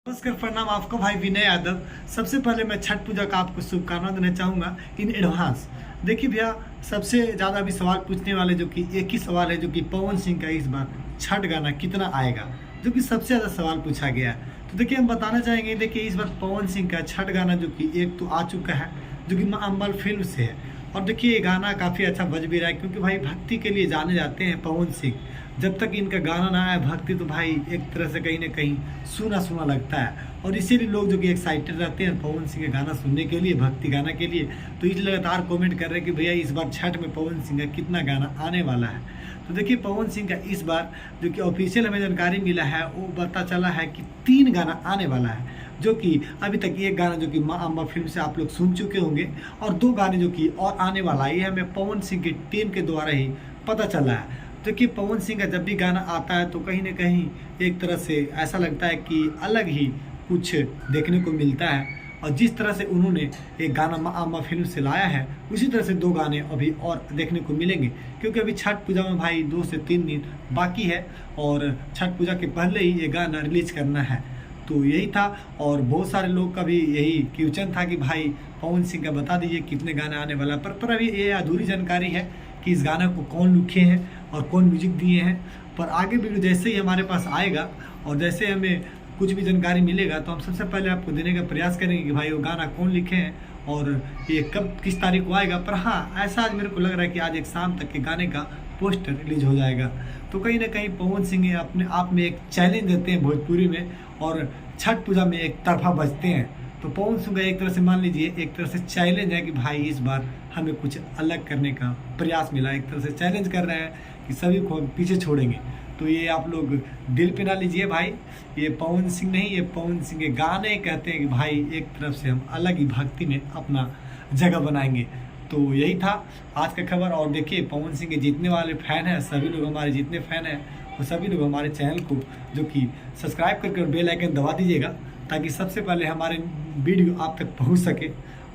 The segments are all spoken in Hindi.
नमस्कार, प्रणाम आपको भाई विनय यादव। सबसे पहले मैं छठ पूजा का आपको शुभकामनाएं देना चाहूँगा इन एडवांस। देखिए भैया, सबसे ज़्यादा अभी सवाल पूछने वाले जो कि एक ही सवाल है, जो कि पवन सिंह का इस बार छठ गाना कितना आएगा, जो कि सबसे ज़्यादा सवाल पूछा गया है। तो देखिए, हम बताना चाहेंगे, देखिए इस बार पवन सिंह का छठ गाना जो कि एक तो आ चुका है, जो कि माँ अम्बल फिल्म से है। और देखिए, ये गाना काफ़ी अच्छा बज भी रहा है, क्योंकि भाई भक्ति के लिए जाने जाते हैं पवन सिंह। जब तक इनका गाना ना आए भक्ति, तो भाई एक तरह से कहीं ना कहीं सूना सूना लगता है। और इसीलिए लोग जो कि एक्साइटेड रहते हैं पवन सिंह का गाना सुनने के लिए, भक्ति गाना के लिए। तो इस लगातार कमेंट कर रहे हैं कि भैया इस बार छठ में पवन सिंह का कितना गाना आने वाला है। तो देखिए, पवन सिंह का इस बार जो कि ऑफिशियल हमें जानकारी मिला है, वो पता चला है कि 3 गाना आने वाला है। जो कि अभी तक एक गाना जो कि माँ अम्बा फिल्म से आप लोग सुन चुके होंगे, और 2 गाने जो कि और आने वाला है, ये हमें पवन सिंह की टीम के द्वारा ही पता चला है। देखिए, पवन सिंह का जब भी गाना आता है तो कहीं ना कहीं एक तरह से ऐसा लगता है कि अलग ही कुछ देखने को मिलता है। और जिस तरह से उन्होंने एक गाना माँ अम्बा फिल्म से लाया है, उसी तरह से 2 गाने अभी और देखने को मिलेंगे। क्योंकि अभी छठ पूजा में भाई 2 से 3 दिन बाकी है, और छठ पूजा के पहले ही ये गाना रिलीज करना है। तो यही था, और बहुत सारे लोग का भी यही क्वेश्चन था कि भाई पवन सिंह का बता दीजिए कितने गाने आने वाला है। पर अभी ये अधूरी जानकारी है कि इस गाना को कौन लिखे हैं और कौन म्यूजिक दिए हैं। पर आगे वीडियो जैसे ही हमारे पास आएगा और जैसे हमें कुछ भी जानकारी मिलेगा, तो हम सबसे पहले आपको देने का प्रयास करेंगे कि भाई वो गाना कौन लिखे हैं और ये कब किस तारीख को आएगा। पर हाँ, ऐसा आज मेरे को लग रहा है कि आज एक शाम तक के गाने का पोस्टर रिलीज हो जाएगा। तो कहीं ना कहीं पवन सिंह अपने आप में एक चैलेंज देते हैं भोजपुरी में, और छठ पूजा में एक तरफा बजते हैं। तो पवन सिंह का एक तरह से मान लीजिए एक तरह से चैलेंज है कि भाई इस बार हमें कुछ अलग करने का प्रयास मिला। एक तरह से चैलेंज कर रहे हैं कि सभी को पीछे छोड़ेंगे। तो ये आप लोग दिल पे ना लीजिए भाई, ये पवन सिंह नहीं, ये पवन सिंह के गाने कहते हैं कि भाई एक तरफ से हम अलग ही भक्ति में अपना जगह बनाएंगे। तो यही था आज का खबर। और देखिए, पवन सिंह के जितने वाले फ़ैन हैं, सभी लोग हमारे जितने फ़ैन हैं, वो सभी लोग हमारे चैनल को जो कि सब्सक्राइब करके बेल आइकन दबा दीजिएगा, ताकि सबसे पहले हमारे वीडियो आप तक पहुंच सके।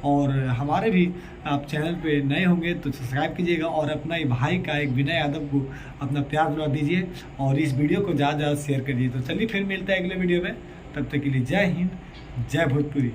और हमारे भी आप चैनल पे नए होंगे तो सब्सक्राइब कीजिएगा, और अपना ही भाई का एक विनय यादव को अपना प्यार दिला दीजिए, और इस वीडियो को ज़्यादा से ज़्यादा शेयर करिए। तो चलिए फिर मिलते हैं अगले वीडियो में, तब तक के लिए जय हिंद, जय भोजपुरी।